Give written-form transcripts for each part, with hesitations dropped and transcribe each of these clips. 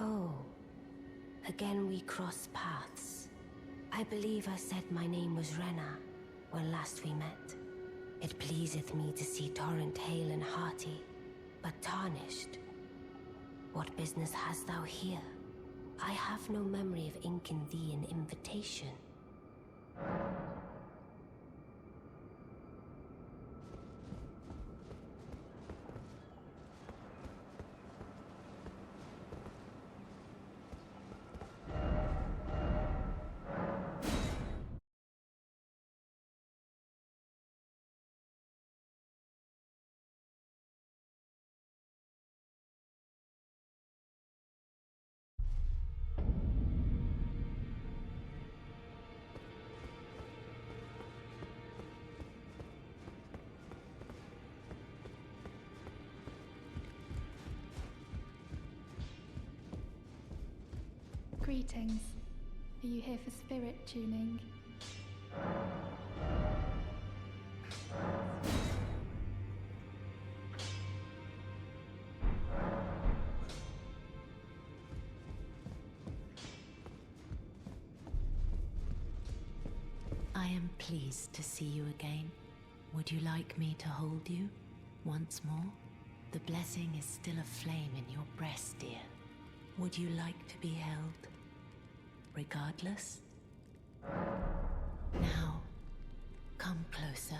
Oh, again we cross paths. I believe I said my name was Rena when last we met. It pleaseth me to see Torrent hale and hearty, but tarnished. What business hast thou here? I have no memory of inking thee an invitation. Greetings. Are you here for spirit tuning? I am pleased to see you again. Would you like me to hold you once more? The blessing is still aflame in your breast, dear. Would you like to be held? Regardless? Now, come closer.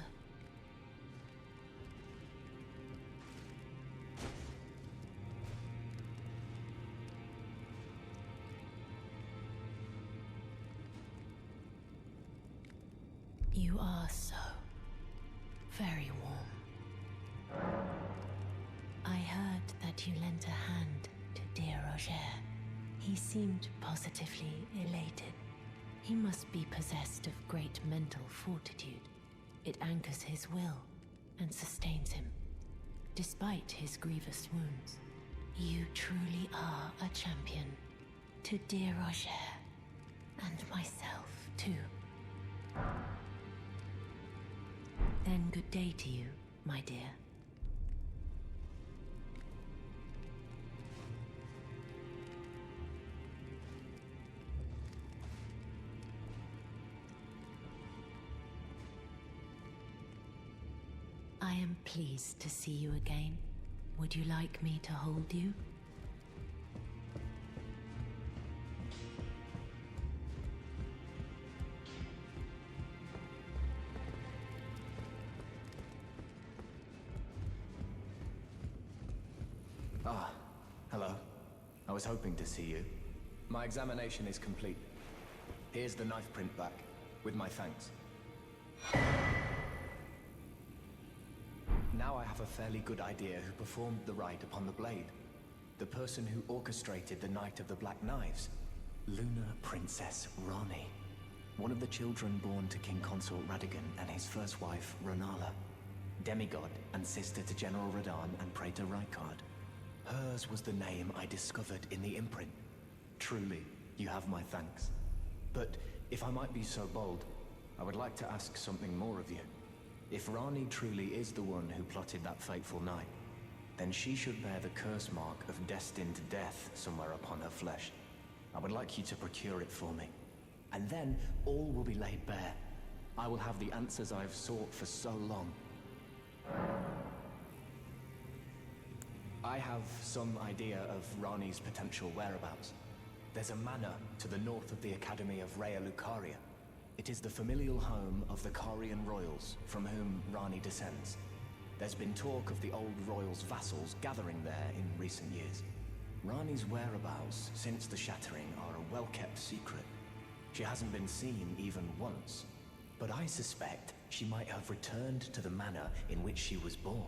You are so very warm. I heard that you lent a hand to dear Roger. He seemed positively elated. He must be possessed of great mental fortitude. It anchors his will and sustains him, despite his grievous wounds. You truly are a champion. To dear Roger, and myself too. Then good day to you, my dear. I am pleased to see you again. Would you like me to hold you? Ah, hello. I was hoping to see you. My examination is complete. Here's the knife print back, with my thanks. Now I have a fairly good idea who performed the rite upon the blade. The person who orchestrated the Night of the Black Knives. Lunar Princess Ranni. One of the children born to King Consort Radahn and his first wife, Rennala. Demigod and sister to General Radahn and Praetor Rykard. Hers was the name I discovered in the imprint. Truly, you have my thanks. But if I might be so bold, I would like to ask something more of you. If Ranni truly is the one who plotted that fateful night, then she should bear the curse mark of destined death somewhere upon her flesh. I would like you to procure it for me. And then all will be laid bare. I will have the answers I have sought for so long. I have some idea of Ranni's potential whereabouts. There's a manor to the north of the Academy of Rhea Lucaria. It is the familial home of the Carian royals, from whom Ranni descends. There's been talk of the old royals' vassals gathering there in recent years. Ranni's whereabouts since the shattering are a well-kept secret. She hasn't been seen even once, but I suspect she might have returned to the manor in which she was born.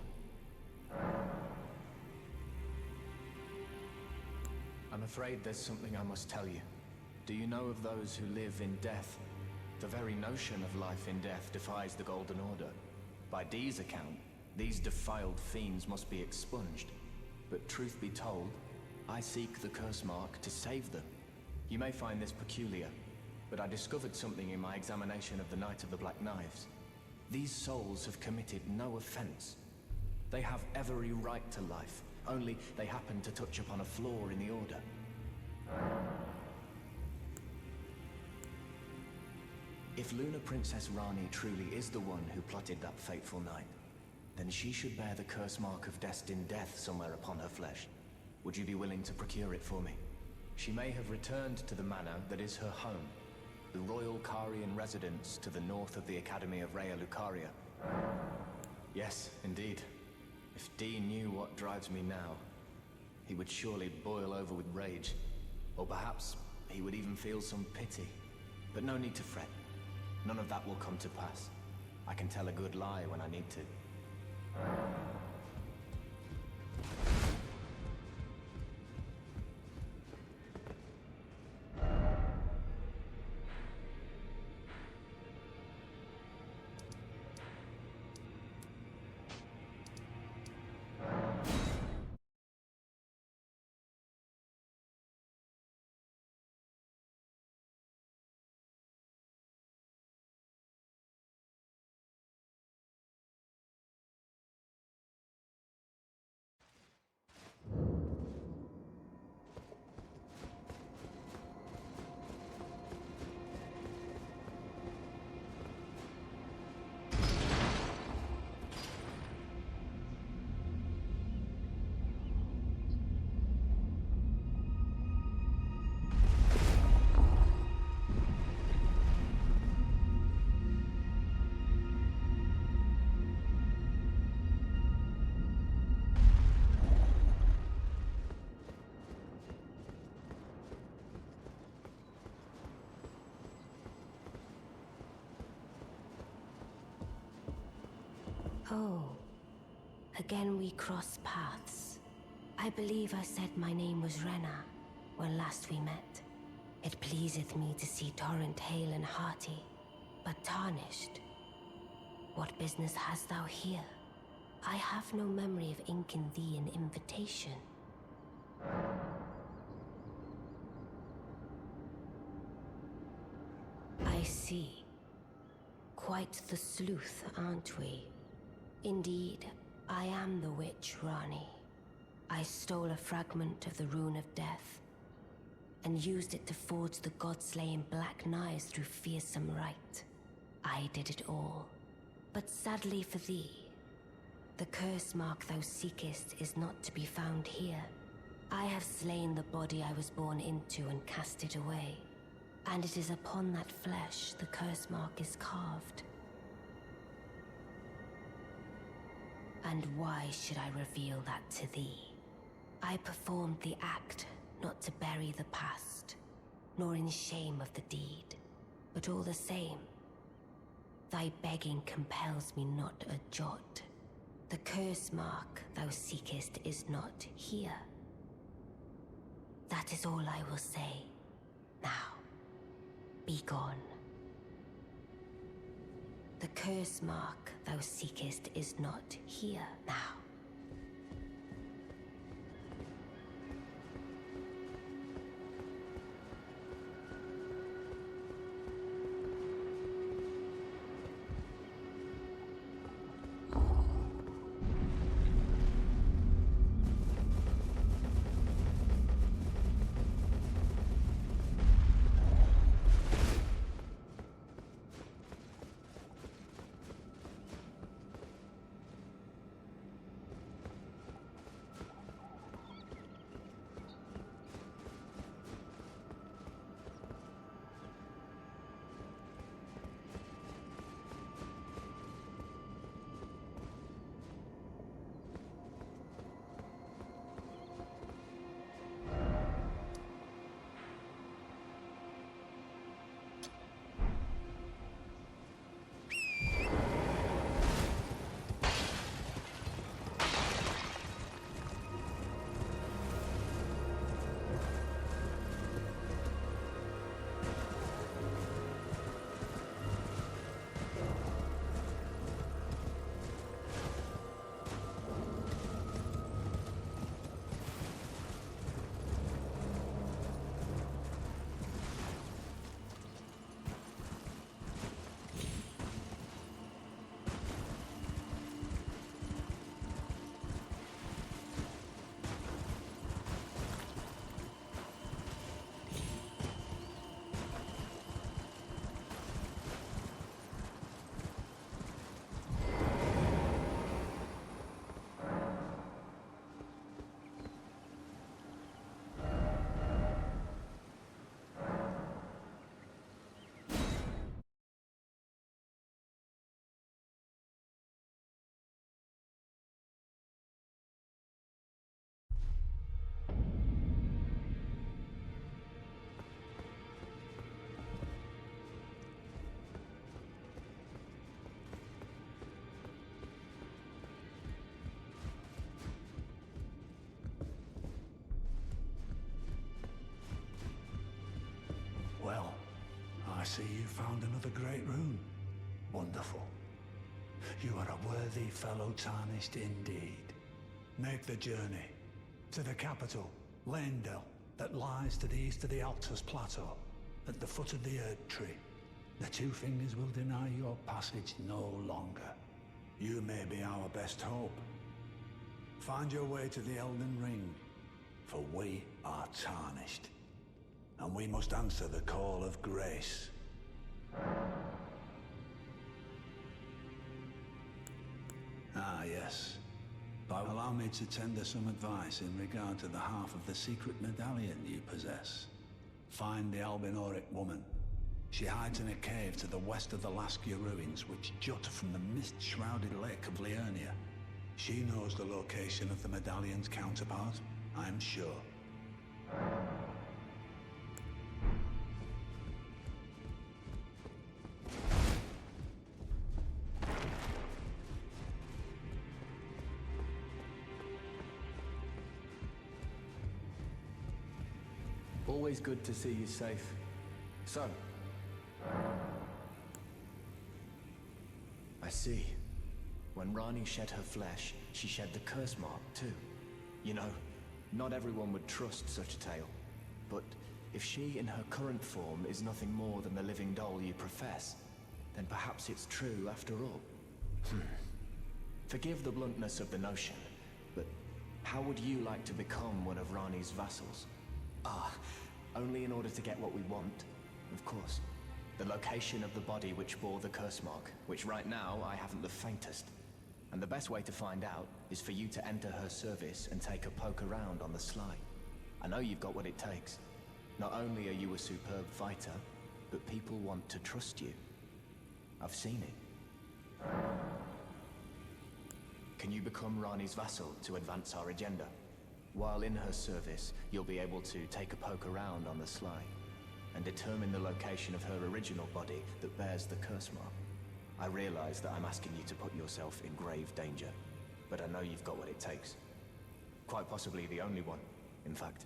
I'm afraid there's something I must tell you. Do you know of those who live in death? The very notion of life in death defies the Golden Order. By Dee's account, these defiled fiends must be expunged. But truth be told, I seek the curse mark to save them. You may find this peculiar, but I discovered something in my examination of the Night of the Black Knives. These souls have committed no offense. They have every right to life, only they happen to touch upon a flaw in the Order. If Lunar Princess Rani truly is the one who plotted that fateful night, then she should bear the curse mark of destined death somewhere upon her flesh. Would you be willing to procure it for me? She may have returned to the manor that is her home, the royal Karian residence to the north of the Academy of Raya Lucaria. Yes, indeed. If Dean knew what drives me now, he would surely boil over with rage. Or perhaps he would even feel some pity. But no need to fret. None of that will come to pass. I can tell a good lie when I need to. Oh, again we cross paths. I believe I said my name was Rena when last we met. It pleaseth me to see Torrent hale and hearty, but tarnished. What business hast thou here? I have no memory of inking thee an invitation. I see. Quite the sleuth, aren't we? Indeed, I am the witch Rani. I stole a fragment of the Rune of Death and used it to forge the god-slaying black knives through fearsome rite. I did it all. But sadly for thee, the curse mark thou seekest is not to be found here. I have slain the body I was born into and cast it away. And it is upon that flesh the curse mark is carved. And why should I reveal that to thee? I performed the act not to bury the past, nor in shame of the deed. But all the same, thy begging compels me not a jot. The curse mark thou seekest is not here. That is all I will say. Now, be gone. The curse mark thou seekest is not here now. I see you found another great rune. Wonderful. You are a worthy fellow tarnished indeed. Make the journey to the capital, Leyndell, that lies to the east of the Altus Plateau, at the foot of the Erd Tree. The Two Fingers will deny your passage no longer. You may be our best hope. Find your way to the Elden Ring, for we are tarnished, and we must answer the call of grace. Ah, yes. But allow me to tender some advice in regard to the half of the secret medallion you possess. Find the Albinoric woman. She hides in a cave to the west of the Laskia ruins, which jut from the mist-shrouded lake of Liurnia. She knows the location of the medallion's counterpart, I'm sure. Always good to see you safe. So, I see. When Ranni shed her flesh, she shed the curse mark too. You know, not everyone would trust such a tale. But if she in her current form is nothing more than the living doll you profess, then perhaps it's true after all. Forgive the bluntness of the notion, but how would you like to become one of Ranni's vassals? Only in order to get what we want, of course. The location of the body which bore the curse mark, which right now I haven't the faintest. And the best way to find out is for you to enter her service and take a poke around on the sly. I know you've got what it takes. Not only are you a superb fighter, but people want to trust you. I've seen it. Can you become Ranni's vassal to advance our agenda? While in her service, you'll be able to take a poke around on the sly and determine the location of her original body that bears the curse mark. I realize that I'm asking you to put yourself in grave danger, but I know you've got what it takes. Quite possibly the only one, in fact.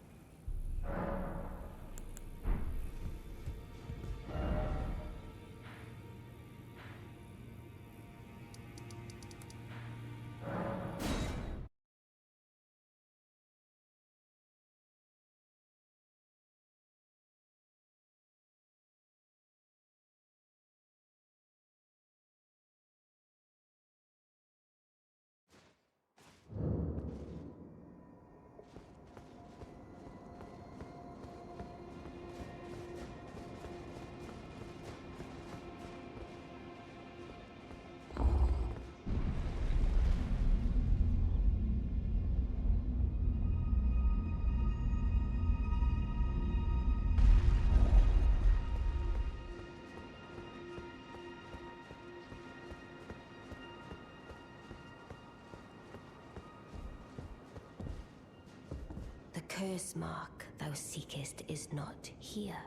The curse mark thou seekest is not here.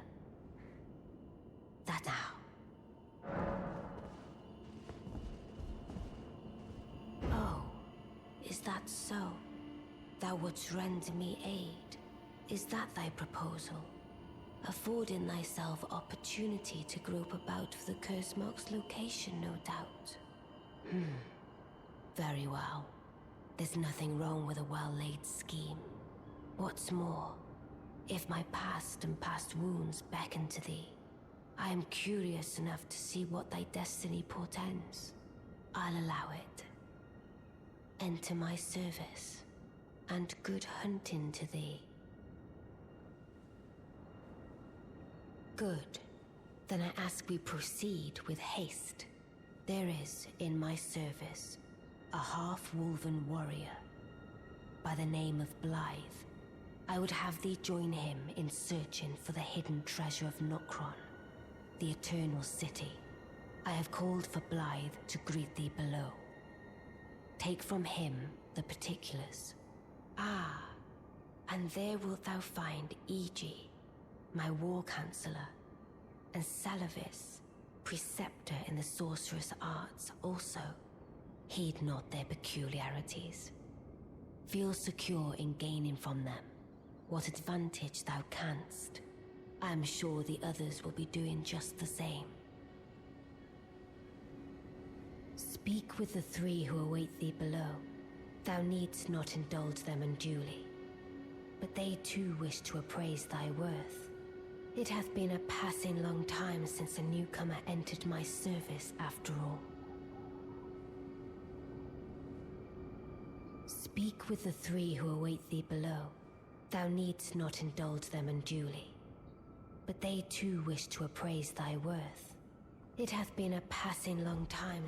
That now. Oh, is that so? Thou wouldst render me aid. Is that thy proposal? Affording thyself opportunity to grope about for the curse mark's location, no doubt. Very well. There's nothing wrong with a well-laid scheme. What's more, if my past and past wounds beckon to thee, I am curious enough to see what thy destiny portends. I'll allow it. Enter my service, and good hunting to thee. Good. Then I ask we proceed with haste. There is, in my service, a half-wolven warrior by the name of Blythe. I would have thee join him in searching for the hidden treasure of Nokron, the Eternal City. I have called for Blythe to greet thee below. Take from him the particulars. Ah, and there wilt thou find Iji, my war counselor, and Salavis, preceptor in the sorcerous arts also. Heed not their peculiarities. Feel secure in gaining from them what advantage thou canst. I'm sure the others will be doing just the same. Speak with the three who await thee below. Thou needst not indulge them unduly, but they too wish to appraise thy worth. It hath been a passing long time since a newcomer entered my service, after all. Speak with the three who await thee below. Thou needst not indulge them unduly, but they too wish to appraise thy worth. It hath been a passing long time.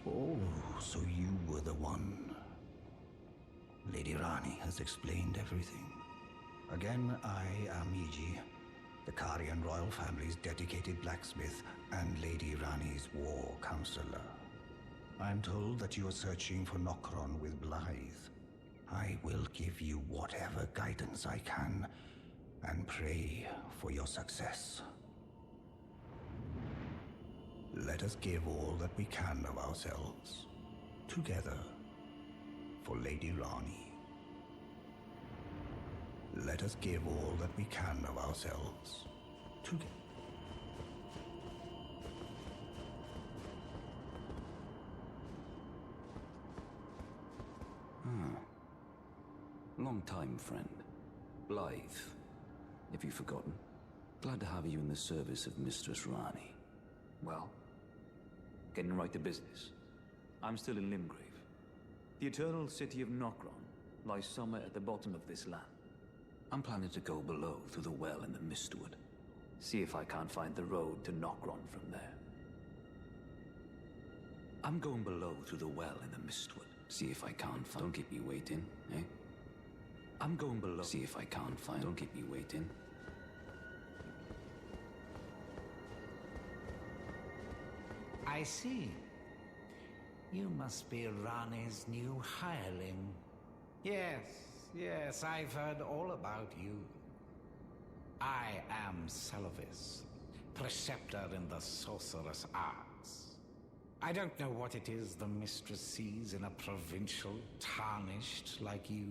Oh, so you were the one. Lady Rani has explained everything. Again, I am Iji, the Karian royal family's dedicated blacksmith and Lady Rani's war counselor. I'm told that you are searching for Nokron with Blythe. I will give you whatever guidance I can, and pray for your success. Let us give all that we can of ourselves, together, for Lady Rani. Let us give all that we can of ourselves, together. Long time, friend. Blythe. Have you forgotten? Glad to have you in the service of Mistress Rani. Well, getting right to business. I'm still in Limgrave. The eternal city of Nokron lies somewhere at the bottom of this land. I'm planning to go below through the well in the Mistwood. See if I can't find the road to Nokron from there. I'm going below through the well in the Mistwood. See if I can't find... Don't keep me waiting, eh? I'm going below. See if I can't find... Don't keep me waiting. I see. You must be Rani's new hireling. Yes, I've heard all about you. I am Selvis, preceptor in the sorcerous arts. I don't know what it is the mistress sees in a provincial tarnished like you,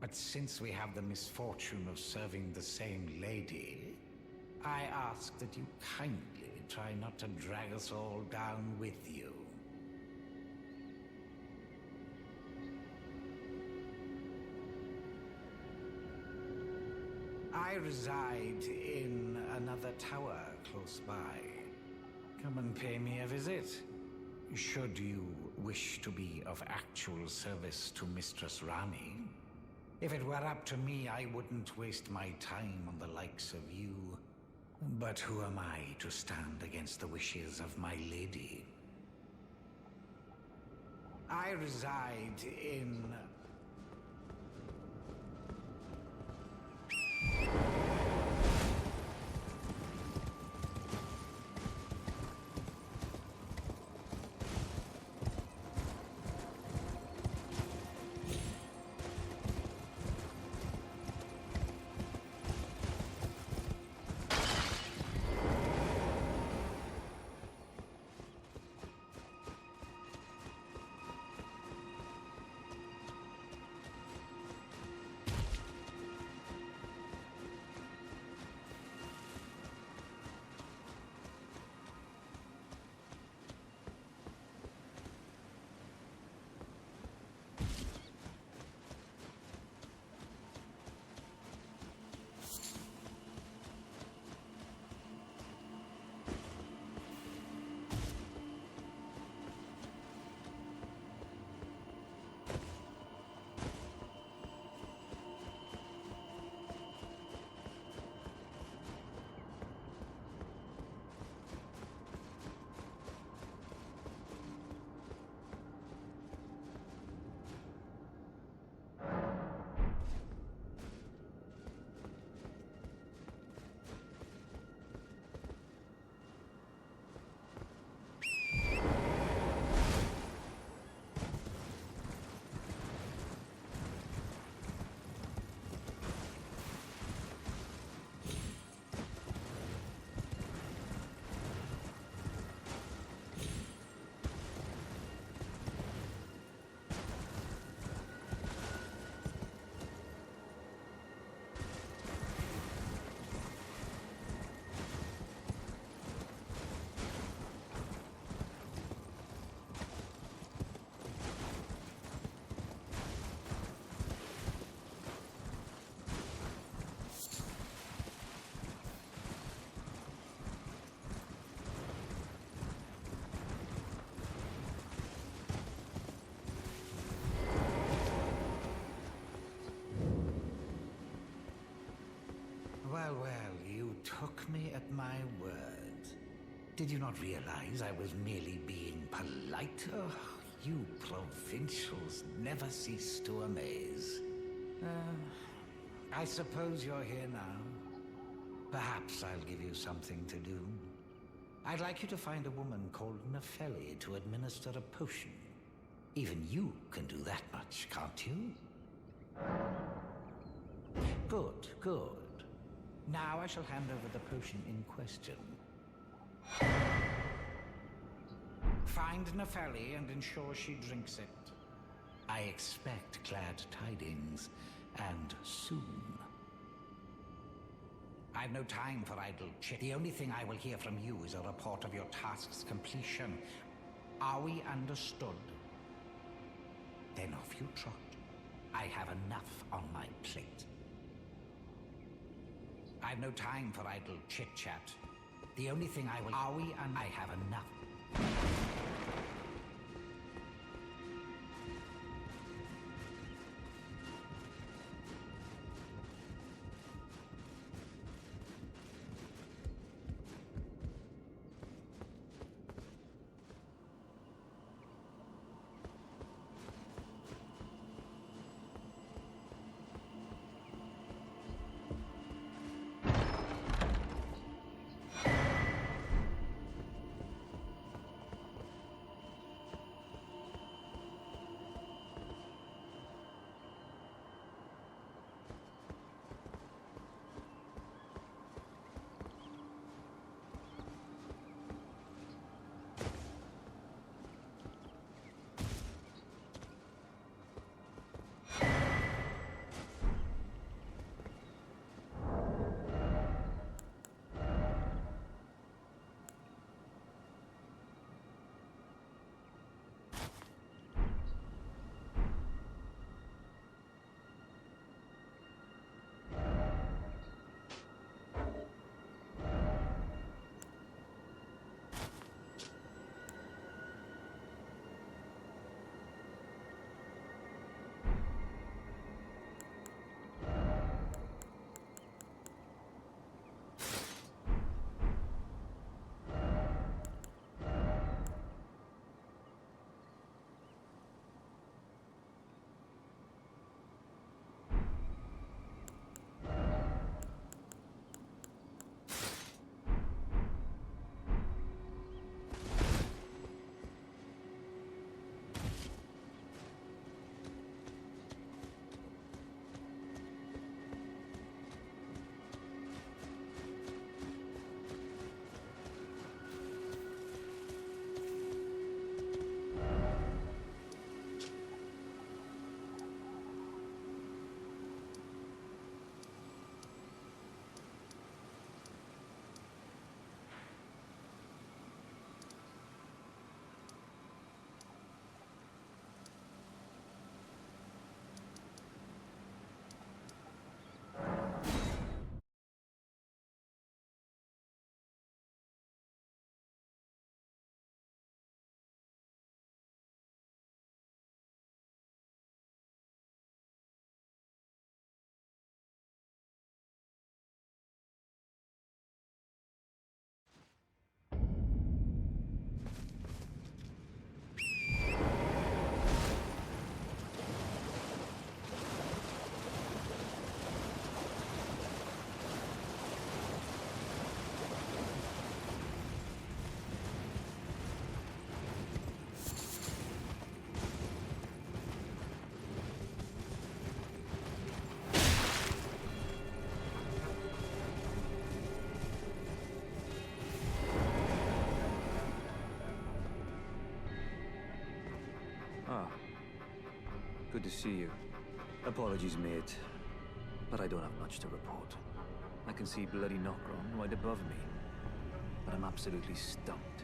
but since we have the misfortune of serving the same lady, I ask that you kindly try not to drag us all down with you. I reside in another tower close by. Come and pay me a visit, should you wish to be of actual service to Mistress Rani. If it were up to me, I wouldn't waste my time on the likes of you. But who am I to stand against the wishes of my lady? I reside in... Well, well, you took me at my word. Did you not realize I was merely being polite? Oh, you provincials never cease to amaze. I suppose you're here now. Perhaps I'll give you something to do. I'd like you to find a woman called Nefeli to administer a potion. Even you can do that much, can't you? Good, good. Now I shall hand over the potion in question. Find Nefeli and ensure she drinks it. I expect glad tidings, and soon. I've no time for idle chit. The only thing I will hear from you is a report of your task's completion. Are we understood? Then off you trot. I have enough on my plate. I've no time for idle chit-chat. The only thing I will... Are we and I have enough. Good to see you. Apologies, mate, but I don't have much to report. I can see bloody Nokron right above me, but I'm absolutely stumped.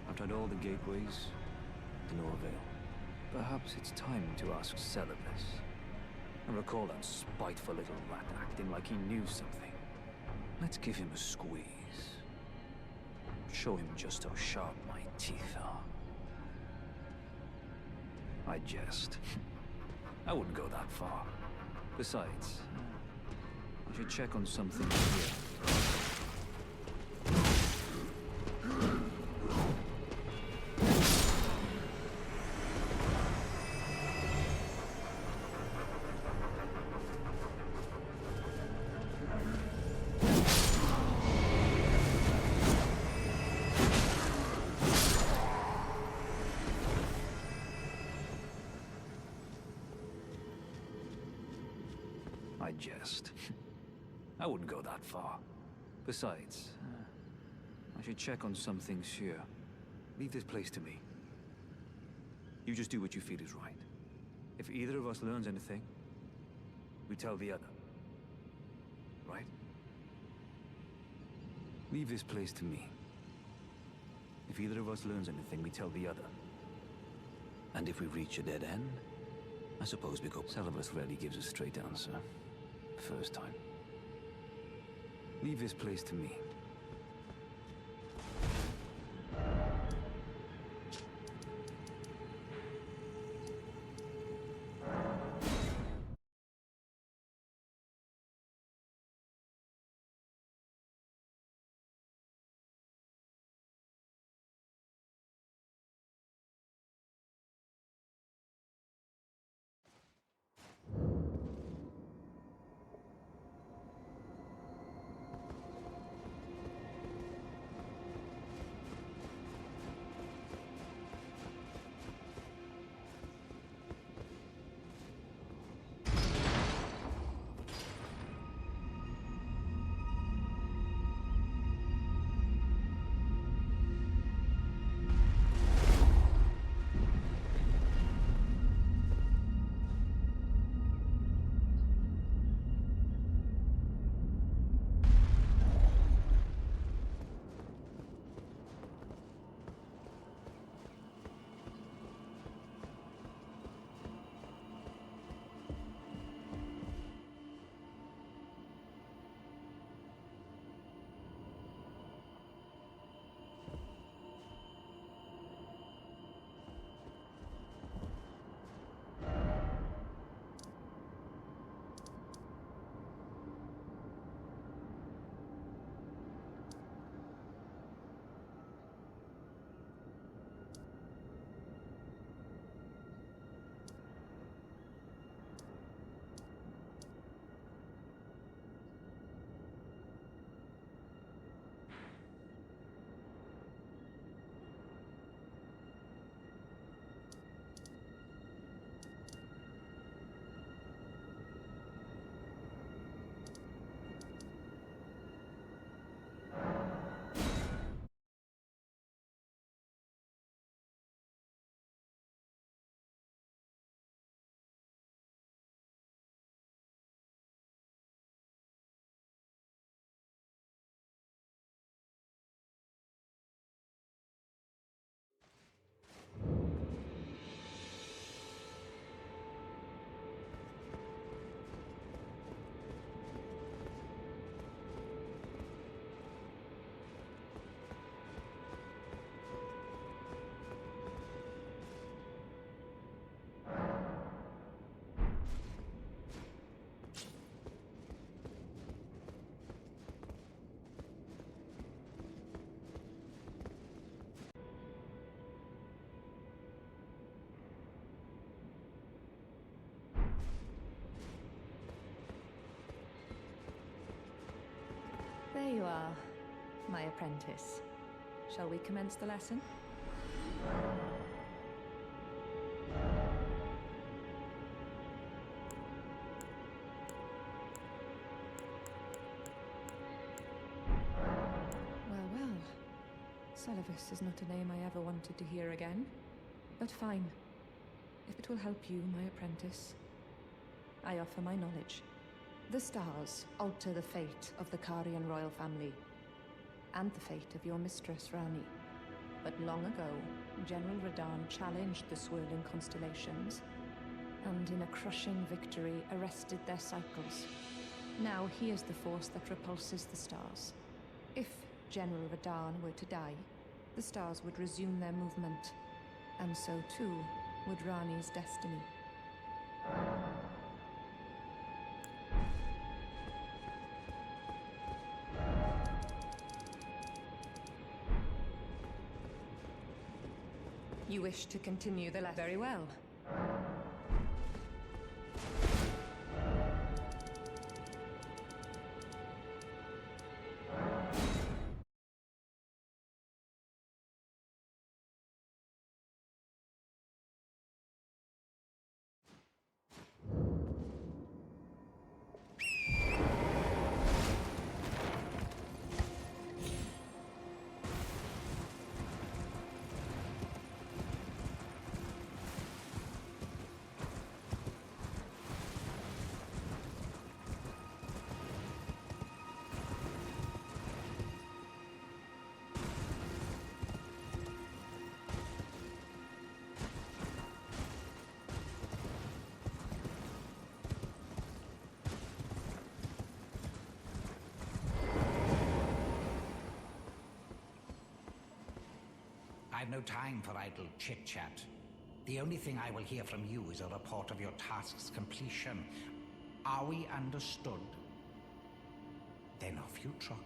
I've tried all the gateways, to no avail. Perhaps it's time to ask Celibus. I recall that spiteful little rat acting like he knew something. Let's give him a squeeze. Show him just how sharp my teeth are. I jest. I wouldn't go that far. Besides, I should check on something here. I jest. I wouldn't go that far. Besides, I should check on some things here. Leave this place to me. You just do what you feel is right. If either of us learns anything, we tell the other. Right? Leave this place to me. If either of us learns anything, we tell the other. And if we reach a dead end, I suppose we go. Salivus rarely gives a straight answer. First time. Leave this place to me. There you are, my apprentice. Shall we commence the lesson? Well, Salivus is not a name I ever wanted to hear again. But fine. If it will help you, my apprentice, I offer my knowledge. The stars alter the fate of the Carian royal family, and the fate of your mistress, Rani. But long ago, General Radahn challenged the swirling constellations, and in a crushing victory arrested their cycles. Now he is the force that repulses the stars. If General Radahn were to die, the stars would resume their movement, and so too would Rani's destiny. You wish to continue the lesson? Very well. I've no time for idle chit-chat. The only thing I will hear from you is a report of your task's completion. Are we understood? Then off you trot.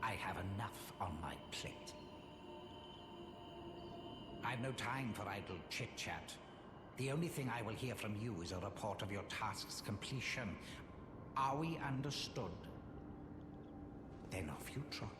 I have enough on my plate. I've no time for idle chit-chat. The only thing I will hear from you is a report of your task's completion. Are we understood? Then off you trot.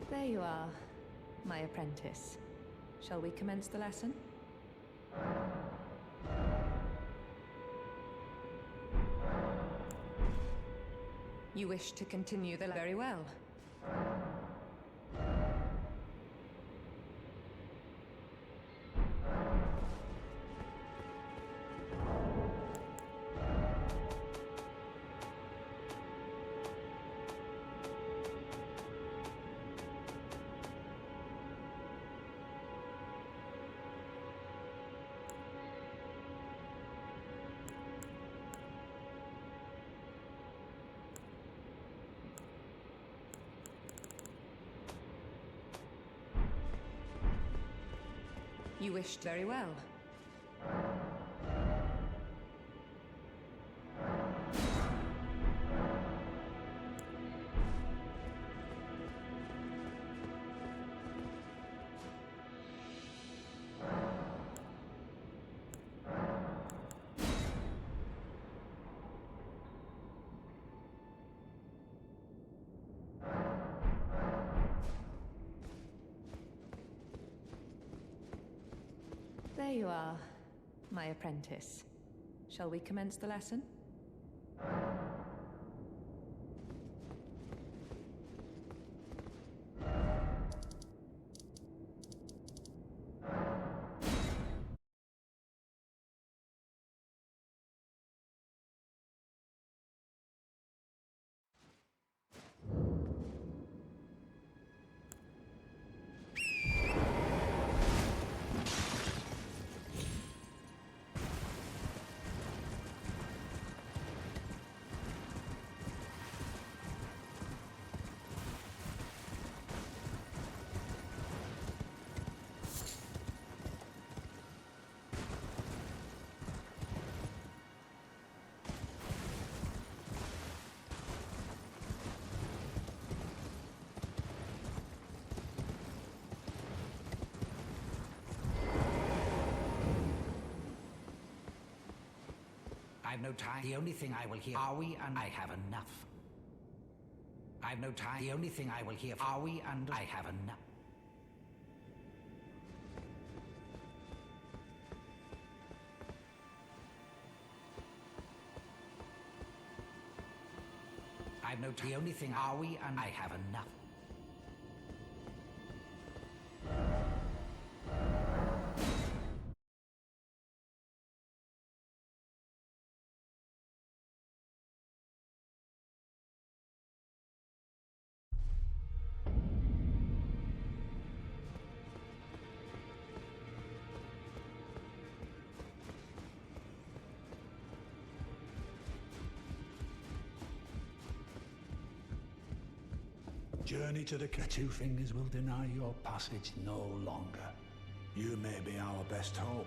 There you are, my apprentice. Shall we commence the lesson? You wish to continue the very well. You wished very well. There you are, my apprentice. Shall we commence the lesson? I've no time. The only thing I will hear. Are we and I have enough. I've no time. The only thing I will hear. Are we and I have enough. I've no time. The only thing. Are we and I have enough. journey to the Two Fingers will deny your passage no longer. You may be our best hope.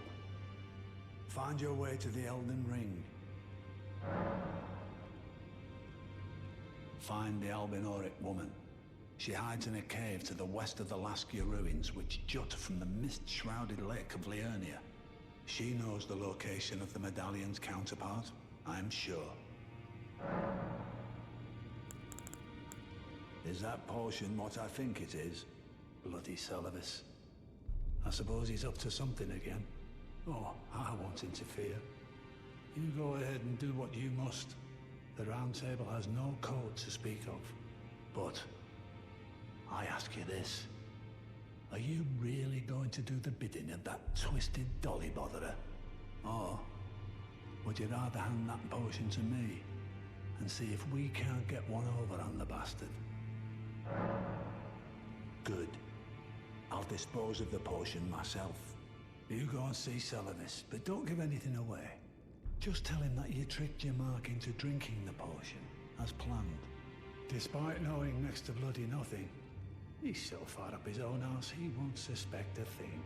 Find your way to the Elden Ring. Find the Albinoric woman. She hides in a cave to the west of the Laskia ruins, which jut from the mist-shrouded lake of Liurnia. She knows the location of the medallion's counterpart, I'm sure. Is that potion what I think it is? Bloody Celavis. I suppose he's up to something again. Oh, I won't interfere. You go ahead and do what you must. The Round Table has no code to speak of. But I ask you this. Are you really going to do the bidding of that twisted dolly botherer? Or would you rather hand that potion to me and see if we can't get one over on the bastard? Good. I'll dispose of the potion myself. You go and see Celavis, but don't give anything away. Just tell him that you tricked your mark into drinking the potion, as planned. Despite knowing next to bloody nothing, he's so far up his own arse he won't suspect a thing.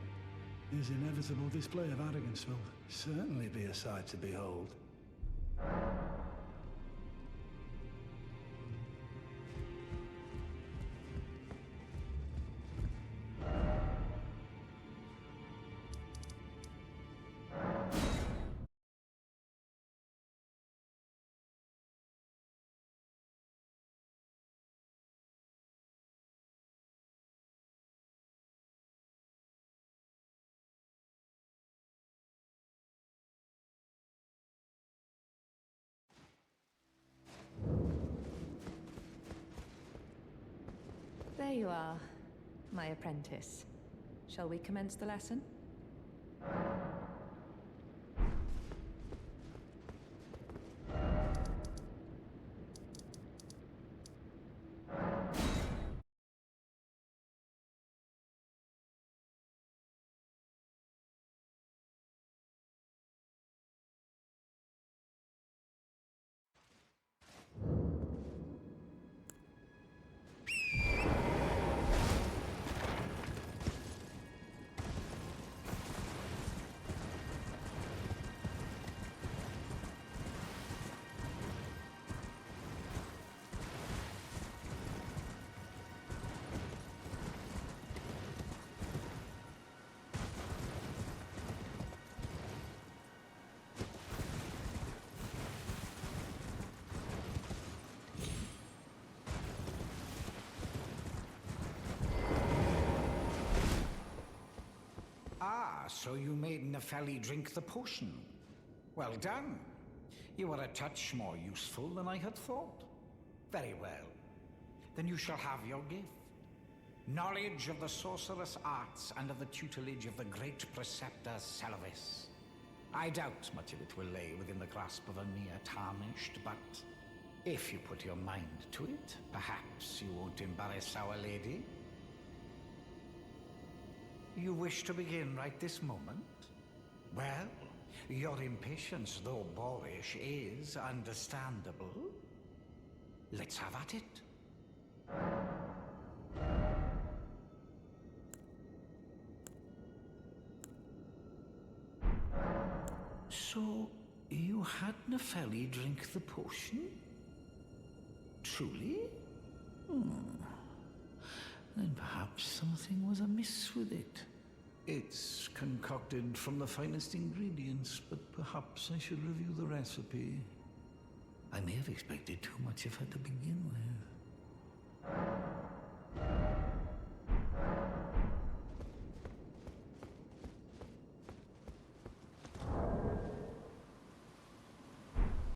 His inevitable display of arrogance will certainly be a sight to behold. There you are, my apprentice. Shall we commence the lesson? So you made Nefeli drink the potion. Well done. You were a touch more useful than I had thought. Very well. Then you shall have your gift. Knowledge of the sorcerous arts under the tutelage of the great preceptor Celavis. I doubt much of it will lay within the grasp of a mere tarnished, but if you put your mind to it, perhaps you won't embarrass Our Lady. You wish to begin right this moment? Well, your impatience, though boorish, is understandable. Let's have at it. So, you had Nefeli drink the potion? Truly? Then perhaps something was amiss with it. It's concocted from the finest ingredients, but perhaps I should review the recipe. I may have expected too much of her to begin with.